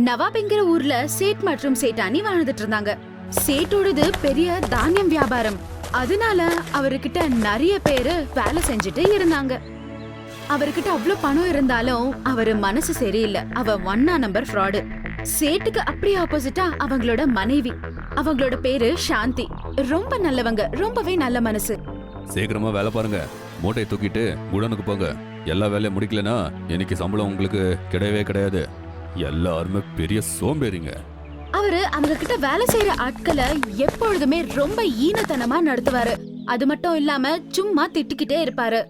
நவாப்ங்கிற ஊர்ல சேட் மற்றும் சேட்டானி வாழ்ந்துட்டு இருந்தாங்க. சேட்டோடது பெரிய தானியம் வியாபாரம். அதனால அவர்கிட்ட நிறைய பேரு வேலை செஞ்சுட்டு இருந்தாங்க. அவர்கிட்ட அவ்வளவு பணம் இருந்தாலும் அவரு மனசு சரியில்லை. அவ 1 நம்பர் ஃப்ராடு. சேட்டுக்கு அப்படியே ஆப்போசிட்டா அவங்களோட மனைவி. அவங்களோட பேரு சாந்தி. ரொம்ப நல்லவங்க, ரொம்பவே நல்ல மனசு. சீக்கிரமா வேலை பாருங்க, மூட்டையை தூக்கிட்டு குடனுக்கு போங்க. எல்லா வேலையும் முடிக்கலனா இன்னைக்கு சம்பளம் உங்களுக்கு கிடையவே கிடையாது. எல்லாருமே பெரிய சோம்பேறிங்க. அவரு அவங்க கிட்ட வேலை செய்யற ஆட்களை எப்பொழுதுமே ரொம்ப ஈனத்தனமா நடத்துவாரு. அது மட்டும் இல்லாம சும்மா திட்டிக்கிட்டே இருப்பாரு.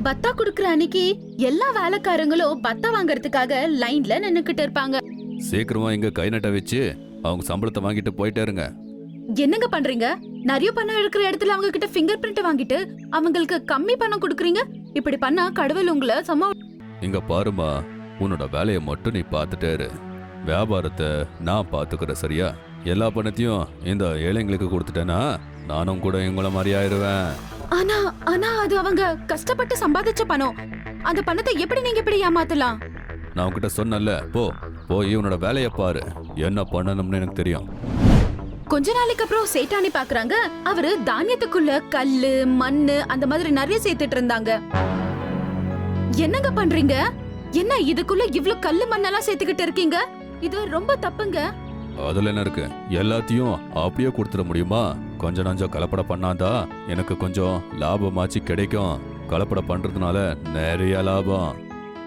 பத்தா குடுக்கற அன்னைக்கு எல்லா வேலைக்காரங்களும் பத்தா வாங்கறதுக்காக லைன்ல நின்னுக்கிட்டு இருப்பாங்க. சீக்கிரமா இங்க கை நட்ட வச்சு அவங்க சம்பளத்தை வாங்கிட்டு போயிட்டே இருங்க. என்னங்க பண்றீங்க? நிறைய பணம் இருக்கிற இடத்துல அவங்க கிட்ட ஃபிங்கர் பிரிண்ட் வாங்கிட்டு அவங்களுக்கு கம்மி பணம் கொடுக்கறீங்க. இப்படி பண்ணா கடவுள் உங்களை இங்க பாருமா, உன்னோட வேலையை மட்டும் நீ பாத்துட்டே இரு. வியாபாரத்தை நான் பாத்துக்கிறேன், சரியா? எல்லா பணத்தையும் இந்த ஏழைங்களுக்கு கொடுத்துட்டேன்னா நானும் கூட இவங்கள மாதிரி ஆயிருவேன். ஆனா ஆனா அது அவங்க கஷ்டப்பட்டு சம்பாதிச்ச பணம். அந்த பணத்தை எப்படி நீங்க இப்படி ஏமாத்தலாம்? நான் உன்கிட்ட சொன்னல, போய் உன்னோட வேலையை பாரு. என்ன பண்ணணும்னு எனக்கு தெரியும். கொஞ்ச நாளைக்கு அப்புறம் சேட்டானி பாக்குறாங்க. அவரு தானியத்துக்குள்ள கல்லு, மண்ணு அந்த மாதிரி நிறைய சேர்த்துட்டு இருந்தாங்க. என்னங்க பண்றீங்க? என்ன இதுக்குள்ள இவ்ளோ கல்லு மண்ணெல்லாம் சேர்த்துக்கிட்டு இருக்கீங்க? இது ரொம்ப தப்புங்க. அதுல என்ன இருக்கு? எல்லாத்தையும் அப்படியே கொடுத்துட முடியுமா? கொஞ்சம் நஞ்சம் கலப்படம் பண்ணாதான் எனக்கு கொஞ்சம் லாபமாச்சு கிடைக்கும். கலப்படம் பண்றதுனால நிறைய லாபம்.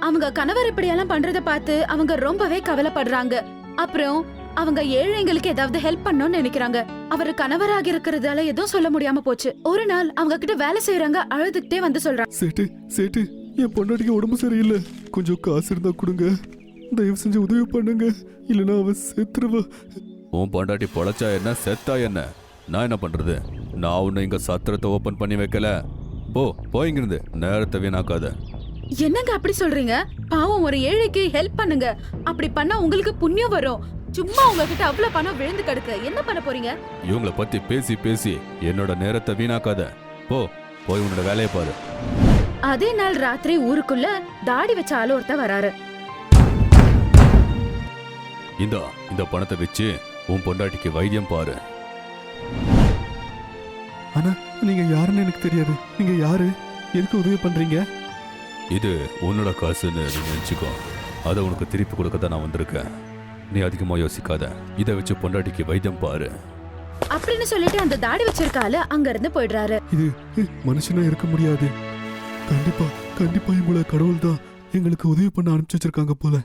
அவங்க கணவர் இப்படி எல்லாம் பண்றத பார்த்து அவங்க ரொம்பவே கவலைப்படுறாங்க. அப்புறம் அவங்க ஏழைங்களுக்கு ஏதாவது ஹெல்ப் பண்ணணும்னு நினைக்கிறாங்க. அவரு கணவராக இருக்கிறதால எதுவும் சொல்ல முடியாம போச்சு. ஒரு நாள் அவங்க கிட்ட வேலை செய்யறாங்க அழுதுகிட்டே வந்து சொல்றாங்க, சேட்டு என் பொண்டாட்டிக்கு உடம்பு சரியில்லை, கொஞ்சம் காசு இருந்தா கொடுங்க, தயவு செஞ்சு உதவி பண்ணுங்க, இல்லனா அவ செத்துருவா. உன் பொண்டாட்டி பொழைச்சா என்ன, செத்தா என்ன? நான் என்ன பண்றது? நான் உன்னை இங்க சத்திரத்தை ஓபன் பண்ணி வைக்கல. போயிங்கிருந்து நேரத்தை வீணாக்காத. என்னங்க அப்படி சொல்றீங்க? பாவம் ஒரு ஏழைக்கு ஹெல்ப் பண்ணுங்க. அப்படி பண்ணா உங்களுக்கு புண்ணியம் வரும். சும்மா உங்ககிட்ட அவ்வளவு பணம் விழுந்து கிடக்கு. என்ன பண்ண போறீங்க? இவங்கள பத்தி பேசி என்னோட நேரத்தை வீணாக்காத. போய் உன்னோட வேலையை பாரு. அதே நாள் ராத்திரி ஊருக்குள்ள தாடி வச்ச ஆளு ஒருத்த வராரு. இந்த பணத்தை வச்சு உன் பொண்டாட்டிக்கு வைத்தியம் பாரு. ஆனா நீங்க யாருன்னு எனக்கு தெரியாது. நீங்க யாரு? எதுக்கு உதவி பண்றீங்க? இது உன்னோட காசுன்னு நீ நினைச்சுக்கோ. அதை உனக்கு திருப்பி கொடுக்க தான் நான் வந்திருக்கேன். நீ அதிகமா யோசிக்காத. இதை வச்சு பொண்டாட்டிக்கு வைத்தியம் பாரு அப்படின்னு சொல்லிட்டு அந்த தாடி வச்சிருக்கால அங்க இருந்து போயிடுறாரு. இது மனுஷனா இருக்க முடியாது. கண்டிப்பா இவங்கள கடவுள் தான் எங்களுக்கு உதவி பண்ண அனுப்பிச்சு வச்சிருக்காங்க போல.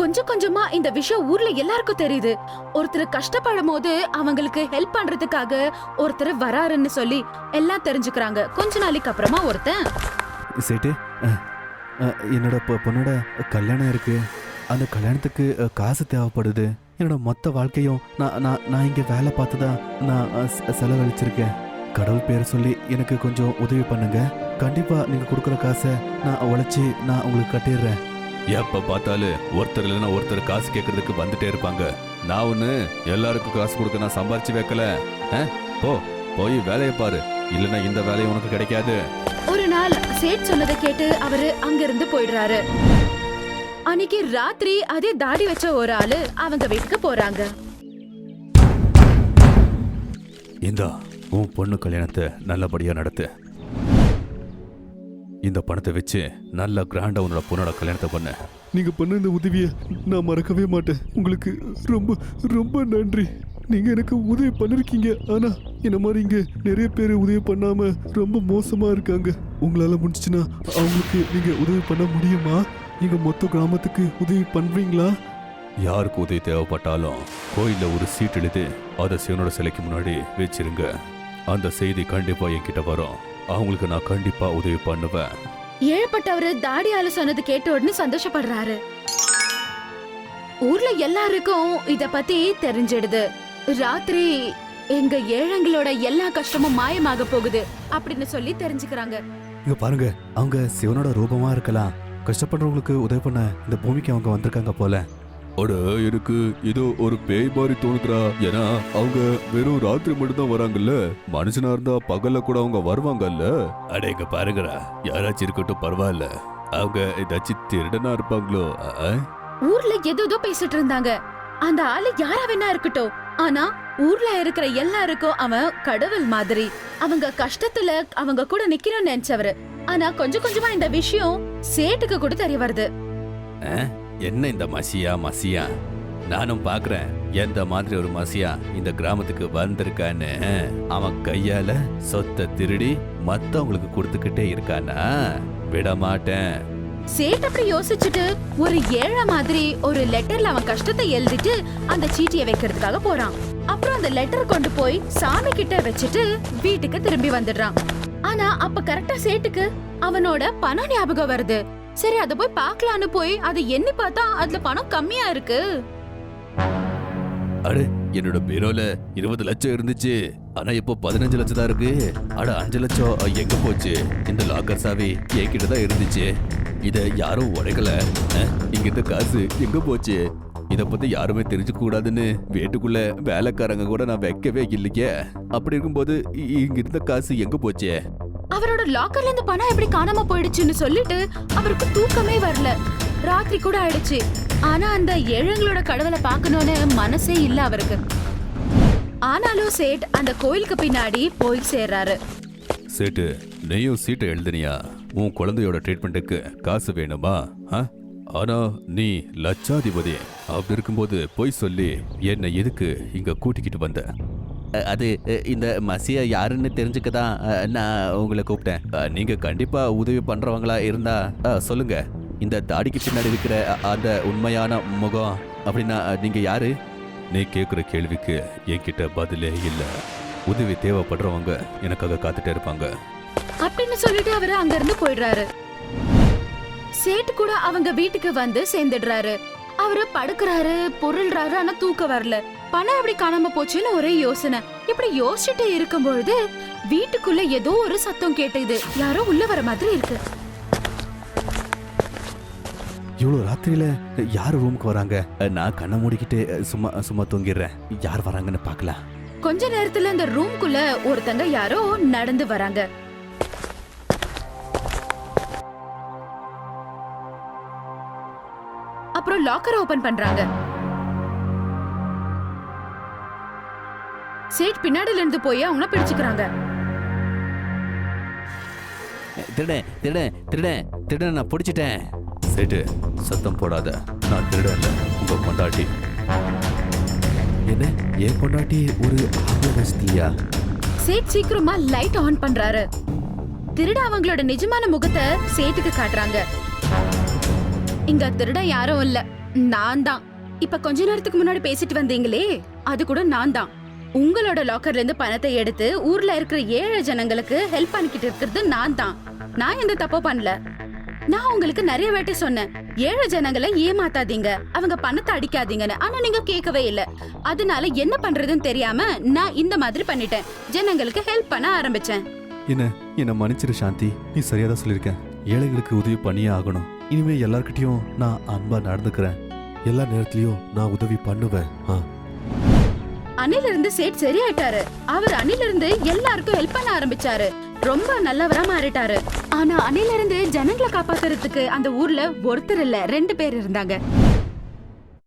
கொஞ்சம் கொஞ்சமா இந்த விஷயம் ஊர்ல எல்லாருக்கும் தெரியுது. ஒருத்தர் கஷ்டப்படும் போது அவங்களுக்கு ஹெல்ப் பண்றதுக்காக ஒருத்தர் வராருன்னு சொல்லி எல்லாம் தெரிஞ்சுக்கிறாங்க. கொஞ்ச நாளைக்கு அப்புறமா ஒருத்தன், சேட்டு, என்னோட பொண்ணோட கல்யாணம் இருக்கு. அந்த கல்யாணத்துக்கு காசு தேவைப்படுது. என்னோட மொத்த வாழ்க்கையும் நான் இங்க வேலை பார்த்துதான் நான் செலவழிச்சிருக்கேன். கடவுள் பேர் சொல்லி எனக்கு கொஞ்சம் உதவி பண்ணுங்க. கண்டிப்பா நீங்க கொடுக்குற காசை நான் உழைச்சி நான் உங்களுக்கு கட்டிடுறேன். எப்ப பார்த்தாலும் ஒருத்தர் இல்லைன்னா ஒருத்தர் காசு கேட்கறதுக்கு வந்துட்டே இருப்பாங்க. நான் ஒண்ணு எல்லாருக்கும் காசு கொடுக்க நான் சம்பாரிச்சு வைக்கல. போய் வேலையை பாரு, இல்லைன்னா இந்த வேலையை உனக்கு கிடைக்காது. ஒரு நாள் சேட் சொன்னதை கேட்டு அவரு அங்கிருந்து போயிடுறாரு. அன்னைக்கு ராத்திரி அதே தாடி வச்ச ஒரு ஆளு அவங்க வீட்டுக்கு போறாங்க. உன் பொண்ணு கல்யாணத்தை நல்லபடியா நடத்து. இந்த பணத்தை வச்சு நல்ல கிராண்டா உன்னோட பொண்ணோட கல்யாணத்தை பண்ண. நீங்க பண்ண இந்த உதவியை நான் மறக்கவே மாட்டேன். உங்களுக்கு ரொம்ப ரொம்ப நன்றி. நீங்க எனக்கு உதவி பண்ணிருக்கீங்க. ஆனா என்ன மாதிரி இங்க நிறைய பேர் உதவி பண்ணாம ரொம்ப மோசமா இருக்காங்க. உங்களால முடிஞ்சுச்சுன்னா அவங்களுக்கு நீங்க உதவி பண்ண முடியுமா? நீங்க மொத்த கிராமத்துக்கு உதவி பண்றீங்களா? யாருக்கு உதவி தேவைப்பட்டாலும் கோயில்ல ஒரு சீட் எழுதி அதை சிவனோட சிலைக்கு முன்னாடி வச்சிருங்க. அந்த செய்தி கண்டிப்பா என்கிட்ட வரும். அவங்களுக்கு நான் கண்டிப்பா உதவி பண்ணுவேன். ஏழப்பட்டவரு தாடியால சொன்னது கேட்ட உடனே சந்தோஷப்படுறாரு. ஊர்ல எல்லாருக்கும் இத பத்தி தெரிஞ்சிடுது. ராத்திரி எங்க ஏழைங்களோட எல்லா கஷ்டமும் மாயமாக போகுது அப்படின்னு சொல்லி தெரிஞ்சுக்கிறாங்க. இங்க பாருங்க, அவங்க சிவனோட ரூபமா இருக்கலாம். கஷ்டப்படுறவங்களுக்கு உதவி பண்ண இந்த பூமிக்கு அவங்க வந்திருக்காங்க போல. எனக்கு இதோ ஒரு பேய் மாதிரி தோணுதுரா. ஏன்னா அவங்க வெறும் ராத்திரி மட்டும் தான் வராங்கல்ல. மனுஷனா இருந்தா பகல்ல கூட அவங்க வருவாங்கல்ல. அடேங்க பாருங்கடா, யாராச்சும் இருக்கட்டும் பரவாயில்ல. அவங்க ஏதாச்சும் திருடனா இருப்பாங்களோ? ஊர்ல ஏதோ பேசிட்டு இருந்தாங்க. அந்த ஆளு யாரா வேணா இருக்கட்டும், ஆனா ஊர்ல இருக்கிற எல்லாருக்கும் அவன் கடவுள் மாதிரி. அவங்க கஷ்டத்துல அவங்க கூட நிக்கணும்னு நினைச்சவரு. ஆனா கொஞ்சம் கொஞ்சமா இந்த விஷயம் சேட்டுக்கு கூட தெரிய வருது. என்ன இந்த மசியா நானும் பாக்குறேன் எந்த மாதிரி ஒரு மசியா இந்த கிராமத்துக்கு வந்திருக்கான்னு. அவன் கையால சொத்தை திருடி மத்தவங்களுக்கு கொடுத்துக்கிட்டே இருக்கானா? விட மாட்டேன். சேட் அப்படி யோசிச்சுட்டு ஒரு ஏழை மாதிரி ஒரு லெட்டர்ல அவன் கஷ்டத்தை எழுதிட்டு அந்த சீட்டியை வைக்கிறதுக்காக போறான். அப்புறம் அந்த லெட்டர் கொண்டு போய் சாமி கிட்ட வச்சுட்டு வீட்டுக்கு திரும்பி வந்துடுறான். ஆனா அப்ப கரெக்டா சேட்டுக்கு அவனோட பணம் ஞாபகம் வருது. சரி அத போய் பார்க்கலான்னு போய் அதை எண்ணி பார்த்தா அதுல பணம் கம்மியா இருக்கு. அட, என்னோட பீரோல 20 லட்சம் இருந்துச்சு, ஆனா இப்போ 15 லட்சம் தான் இருக்கு. அட, 5 லட்சம் எங்க போச்சு? இந்த லாக்கர் சாவி என்கிட்ட தான் இருந்துச்சு, இத யாரும் உடைக்கல. இங்க இருந்த காசு எங்க போச்சு? இத பத்தி யாருமே தெரிஞ்சுக்க கூடாதுன்னு வீட்டுக்குள்ள வேலைக்காரங்க கூட நான் வைக்கவே இல்லையே. அப்படி இருக்கும்போது இங்க இருந்த காசு எங்க போச்சு? அவரோட லாக்கர்ல இருந்து பணம் எப்படி காணாம போயிடுச்சுன்னு சொல்லிட்டு அவருக்கு தூக்கமே வரல. ராத்திரி கூட ஆயிடுச்சு. ஆனா அந்த ஏழைங்களோட கடவுளை பார்க்கணும்னு மனசே இல்ல அவருக்கு. ஆனாலும் சேட் அந்த கோயிலுக்கு பின்னாடி போய் சேர்றாரு. சேட்டு, நீயும் சீட்டை எழுதுனியா? உன் குழந்தையோட ட்ரீட்மெண்ட்டுக்கு காசு வேணுமா? ஆனா நீ லட்சாதிபதி. அப்படி இருக்கும்போது போய் சொல்லி என்னை எதுக்கு இங்க கூட்டிக்கிட்டு வந்த? அது இந்த மசியா யாருன்னு தெரிஞ்சுக்க தான் நான் உங்களை கூப்பிட்டேன். நீங்க கண்டிப்பா உதவி பண்றவங்களா இருந்தா சொல்லுங்க. இந்த தாடிக்கு பின்னாடி இருக்கிற அந்த உண்மையான முகம் அப்படின்னா நீங்க யாரு? நீ கேட்குற கேள்விக்கு என்கிட்ட பதிலே இல்ல. உதவி தேவைப்படுறவங்க எனக்காக காத்துட்டே இருப்பாங்க அப்படின்னு சொல்லிட்டு அவரு அங்க இருந்து போயிடுறாரு. சேட்டு கூட அவங்க வீட்டுக்கு வந்து சேர்ந்துடுறாரு. அவரு படுக்கிறாரு, பொருள்றாரு, ஆனா தூக்கம் வரல. பணம் எப்படி காணாம போச்சுன்னு ஒரே யோசனை. இப்படி யோசிச்சுட்டு இருக்கும்பொழுது வீட்டுக்குள்ள ஏதோ ஒரு சத்தம் கேட்டது. யாரோ உள்ள வர மாதிரி இருக்கு. இவ்வளவு ராத்திரியில யாரு ரூமுக்கு வராங்க? நான் கண்ணை மூடிக்கிட்டு சும்மா தூங்கிடுறேன். யார் வராங்கன்னு பார்க்கலாம். கொஞ்ச நேரத்துல இந்த ரூம்குள்ள ஒருத்தங்க யாரோ நடந்து வராங்க. அப்புறம் லாக்கர் ஓபன் பண்றாங்க. சேட் பின்னாடில இருந்து போய் அவங்கள பிடிச்சுக்கிறாங்க. திருடன் நான் பிடிச்சிட்டேன். சேட்டு, சத்தம் போடாத. நான் திருடன்ல, உங்க பொண்டாட்டி. என்ன, ஏன் பொண்டாட்டி ஒரு ஆம்பளை? சேட் சீக்கிரமா லைட் ஆன் பண்றாரு. திருட அவங்களோட நிஜமான முகத்தை சேட்டுக்கு காட்டுறாங்க. இங்க திருட யாரும் இல்ல, நான் தான். இப்ப கொஞ்ச நேரத்துக்கு முன்னாடி பேசிட்டு வந்தீங்களே, அது கூட நான் தான். உங்களோட லாக்கர்ல இருந்து பணத்தை எடுத்து ஊர்ல இருக்கிற ஏழை ஜனங்களுக்கு ஹெல்ப் பண்ணிக்கிட்டு இருக்கிறது நான் தான். நான் எந்த தப்போ பண்ணல. நான் உங்களுக்கு நிறைய வாட்டி சொன்னேன், ஏழை ஜனங்களை ஏமாத்தாதீங்க, அவங்க பணத்தை அடிக்காதீங்கன்னு. ஆனா நீங்க கேட்கவே இல்ல. அதனால என்ன பண்றதுன்னு தெரியாம நான் இந்த மாதிரி பண்ணிட்டேன். ஜனங்களுக்கு ஹெல்ப் பண்ண ஆரம்பிச்சேன். என்ன மன்னிச்சிரு சாந்தி, நீ சரியாதான் சொல்லிருக்க. ஏழைகளுக்கு உதவி பண்ணியே ஆகணும். இனிமே எல்லார்கிட்டயும் நான் அன்பா நடந்துக்கிறேன். எல்லா நேரத்திலயும் நான் உதவி பண்ணுவேன். அணில இருந்து சேட் சரியாயிட்டாரு. அவர் அணில இருந்து எல்லாருக்கும் ஹெல்ப் பண்ண ஆரம்பிச்சாரு. ரொம்ப நல்லவரா மாறிட்டாரு. ஆனா அணில இருந்து ஜனங்களை காப்பாத்துறதுக்கு அந்த ஊர்ல ஒருத்தர் இல்ல, 2 பேர் இருந்தாங்க.